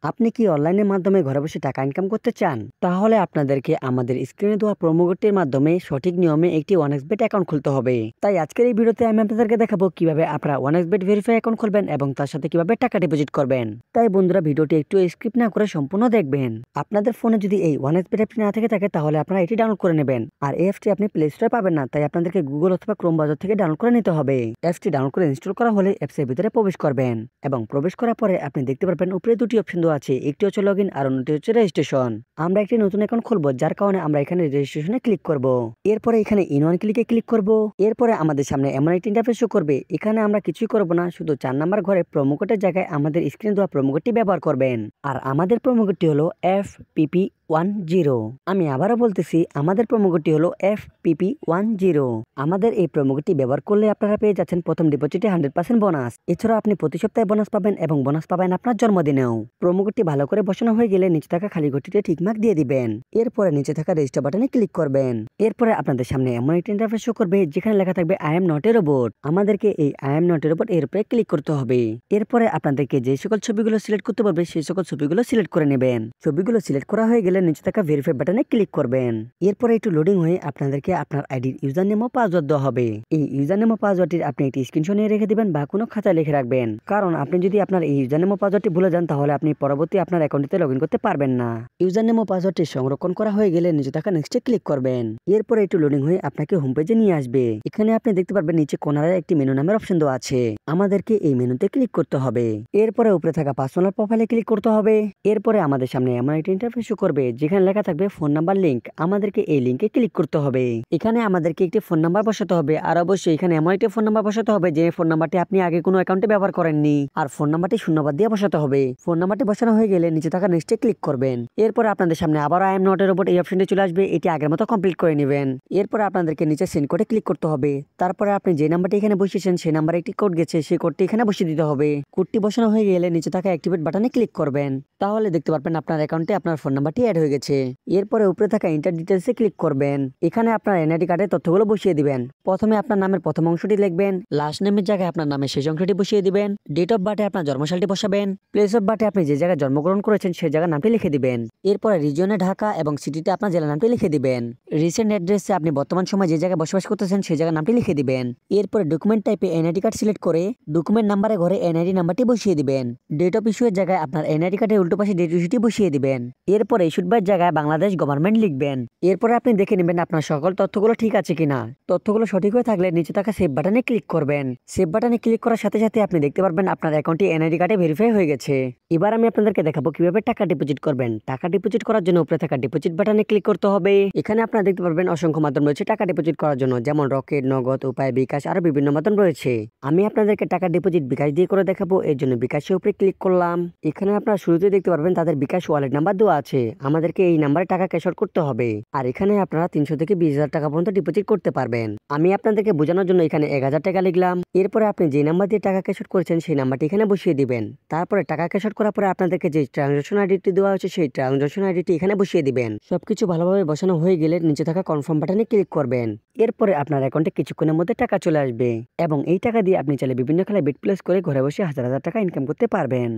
আপনি কি অনলাইনের মাধ্যমে ঘরে বসে টাকা ইনকাম করতে চান? তাহলে আপনাদেরকে আমাদের স্ক্রিনে দেওয়া প্রোমো কোডটির মাধ্যমে সঠিক নিয়মে একটি ওয়ানএক্সবেট অ্যাকাউন্ট খুলতে হবে। তাই আজকের এই ভিডিওতে আমি আপনাদেরকে দেখাবো কিভাবে আপনারা ওয়ানএক্সবেট ভেরিফাই অ্যাকাউন্ট খুলবেন এবং তার সাথে কিভাবে টাকা ডিপোজিট করবেন। তাই বন্ধুরা ভিডিওটি একটু স্কিপ না করে সম্পূর্ণ দেখবেন। আপনাদের ফোনে যদি এই ওয়ানএক্সবেট অ্যাপটি না থাকে তাহলে আপনারা এটি ডাউনলোড করে নেবেন। আর এই অ্যাপটি আপনি প্লে স্টোরে পাবেন না, তাই আপনাদেরকে গুগল অথবা ক্রোম ব্রাউজার থেকে ডাউনলোড করে নিতে হবে। অ্যাপটি ডাউনলোড করে ইনস্টল করা হলে অ্যাপসের ভিতরে প্রবেশ করবেন এবং প্রবেশ করার পরে আপনি দেখতে পারবেন উপরে দুটি অপশন দেওয়া আছে, একটি হচ্ছে লগইন আর অন্যটি হচ্ছে রেজিস্ট্রেশন। আমরা একটি নতুন অ্যাকাউন্ট খুলবো, যার কারণে আমরা এখানে রেজিস্ট্রেশনে ক্লিক করব। এরপরে এখানে ইন ওয়ান ক্লিকে ক্লিক করব। এরপরে আমাদের সামনে এমন একটি ইন্টারফেস শো করবে। এখানে আমরা কিছুই করব না, শুধু 4 নাম্বার ঘরে প্রোমো কোডের জায়গায় আমাদের স্ক্রিনে দেওয়া প্রোমো কোডটি ব্যবহার করবেন। আর আমাদের প্রোমো কোডটি হলো FPP10। আমি আবারও বলতেছি, আমাদের প্রোমো কোডটি হলো FPP10। আমাদের এই প্রোমো কোডটি ব্যবহার করলে আপনারা পেয়ে যাচ্ছেন প্রথম ডিপোজিটে 100% বোনাস। এছাড়াও আপনি প্রতি সপ্তাহে বোনাস পাবেন এবং বোনাস পাবেন আপনার জন্মদিনেও। প্রোমো কোডটি ভালো করে বসানো হয়ে গেলে নিচে থাকা খালি ঘরটিতে টিকমার্ক দিয়ে দিবেন। এরপরে নিচে থাকা রেজিস্টার বাটনে ক্লিক করবেন। এরপরে আপনাদের সামনে এমন একটি ইন্টারফেস শো করবে যেখানে লেখা থাকবে I am not a robot. আমাদেরকে এই I am not a robot এর উপরে ক্লিক করতে হবে। এরপরে আপনাদেরকে যে সকল ছবিগুলো সিলেক্ট করতে পারবে সেই সকল ছবিগুলো সিলেক্ট করে নেবেন। ছবিগুলো সিলেক্ট করা হয়ে গেলে নিচে থাকা ভেরিফাই বাটনে ক্লিক করবেন। এরপরে একটু লোডিং হয়ে আপনাদেরকে আপনার আইডির ইউজার নেম ও পাসওয়ার্ড দেওয়া হবে। এই ইউজার নেম ও পাসওয়ার্ডটির আপনি একটি স্ক্রিনশট নিয়ে রেখে দিবেন বা কোনো খাতায় লিখে রাখবেন, কারণ আপনি যদি আপনার এই ইউজার নেম ও পাসওয়ার্ডটি ভুলে যান তাহলে আপনি পরবর্তী আপনার অ্যাকাউন্টটিতে লগইন করতে পারবেন না। ইউজার নেম ও পাসওয়ার্ডটি সংরক্ষণ করা হয়ে গেলে নিচে থাকা নেক্সটে ক্লিক করবেন। এরপরে একটু লোডিং হয়ে আপনাকে হোম পেজে নিয়ে আসবে। এখানে আপনি দেখতে পারবেন নিচে কোনারে একটি মেনু নামের অপশন দেওয়া আছে। আমাদেরকে এই মেনুতে ক্লিক করতে হবে। এরপরে উপরে থাকা পার্সোনাল প্রোফাইলে ক্লিক করতে হবে। এরপরে আমাদের সামনে এমন একটি ইন্টারফেস শো করবে যেখানে লেখা থাকবে ফোন নাম্বার লিংক। আমাদেরকে এই লিংকে ক্লিক করতে হবে। এখানে আমাদেরকে একটি ফোন নাম্বার বসাতে হবে, আর অবশ্যই এখানে এমন একটি ফোন নাম্বার বসাতে হবে যে ফোন নাম্বারটি আপনি আগে কোনো অ্যাকাউন্টে ব্যবহার করেননি। আর ফোন নাম্বারটি শূন্যবাদ দিয়ে বসাতে হবে। ফোন নাম্বারটি বসানো হয়ে গেলে নিচে থাকা নেক্সটে ক্লিক করবেন। এরপর আপনাদের সামনে আবার I am not a robot এই অপশনটি চলে আসবে। এটি আগের মতো কমপ্লিট করে নেবেন। এরপর আপনাদেরকে নিচে সেন্ড কোডে ক্লিক করতে হবে। তারপরে আপনি যে নাম্বারটি এখানে বসিয়েছেন সেই নাম্বারে একটি কোড গেছে, সেই কোডটি এখানে বসিয়ে দিতে হবে। কোডটি বসানো হয়ে গেলে নিচে থাকা অ্যাক্টিভেট বাটনে ক্লিক করবেন। তাহলে দেখতে পারবেন আপনার অ্যাকাউন্টে আপনার ফোন নাম্বারটি অ্যাড হয়ে গেছে। এরপরে উপরে থাকা ইন্টার ডিটেলসে ক্লিক করবেন। এখানে আপনার এনআইডি কার্ডের তথ্যগুলো বসিয়ে দিবেন। প্রথমে আপনার নামের প্রথম অংশটি লিখবেন, লাস্ট নেমের জায়গায় আপনার নামের শেষ অংশটি বসিয়ে দিবেন, ডেট অফ বার্থে আপনার জন্মসালটি বসাবেন, প্লেস অফ বার্থে আপনি যে জায়গায় জন্মগ্রহণ করেছেন সেই জায়গার নামটি লিখে দিবেন। এরপরে রিজিয়নে ঢাকা এবং সিটিতে আপনার জেলার নামটি লিখে দিবেন। রিসেন্ট অ্যাড্রেসে আপনি বর্তমান সময় যে জায়গায় বসবাস করতেছেন সেই জায়গার নামটি লিখে দিবেন। এরপরে ডকুমেন্ট টাইপে এনআইডি কার্ড সিলেক্ট করে ডকুমেন্ট নাম্বারে ঘরে এনআইডি নাম্বারটি বসিয়ে দিবেন। ডেট অফ ইস্যু এর জায়গায় আপনার এনআইডি কার্ডের উল্টো পাশে ডেট ইস্যুটি বসিয়ে দিবেন। এরপরে ইস্যুড বাই জায়গায় বাংলাদেশ গভর্নমেন্ট লিখবেন। এরপরে আপনি দেখে নেবেন আপনার সকল তথ্যগুলো ঠিক আছে কিনা। তথ্যগুলো সঠিক হয়ে থাকলে নিচে থাকা সেভ বাটনে ক্লিক করবেন। সেভ বাটনে ক্লিক করার সাথে সাথে আপনি দেখতে পারবেন আপনার অ্যাকাউন্টটি এনআইডি কার্ডে ভেরিফাই হয়ে গেছে। এবার আমি আপনাদেরকে দেখাবো কিভাবে টাকা ডিপোজিট করবেন। টাকা ডিপোজিট করার জন্য উপরে থাকা ডিপোজিট বাটনে ক্লিক করতে হবে। এখানে আপনারা দেখতে পারবেন অসংখ্য মাধ্যম রয়েছে টাকা ডিপোজিট করার জন্য, যেমন রকেট, নগদ, উপায়, বিকাশ আরো বিভিন্ন মাধ্যম রয়েছে। আমি আপনাদেরকে টাকা ডিপোজিট বিকাশ দিয়ে করে দেখাবো, এর জন্য বিকাশের উপরে ক্লিক করলাম। এখানে আপনারা শুরুতে দেখতে পারবেন তাদের বিকাশ ওয়ালেট নাম্বার দেওয়া আছে। আমাদেরকে এই নাম্বারে টাকা ক্যাশ আউট করতে হবে। আর এখানে আপনারা 300 থেকে 20,000 টাকা পর্যন্ত ডিপোজিট করতে পারবেন। আমি আপনাদেরকে বোঝানোর জন্য এখানে 1000 টাকা লিখলাম। এরপরে আপনি যে নাম্বার দিয়ে টাকা ক্যাশ আউট করেছেন সেই নাম্বারটি এখানে বসিয়ে দিবেন। তারপরে টাকা ক্যাশ আউট করার পরে আপনাদেরকে যে ট্রানজাকশন আইডিটি দেওয়া হয়েছে সেই ট্রানজাকশন আইডিটি এখানে বসিয়ে দিবেন। সবকিছু ভালোভাবে বসানো হয়ে গেলে নিচে থাকা কনফার্ম বাটনে ক্লিক করবেন। এরপরে আপনার অ্যাকাউন্টে কিছুক্ষণের মধ্যে টাকা চলে আসবে এবং এই টাকা দিয়ে আপনি চাইলে বিভিন্ন খেলায় বেট প্লেস করে ঘরে বসে হাজার হাজার টাকা ইনকাম করতে পারবেন।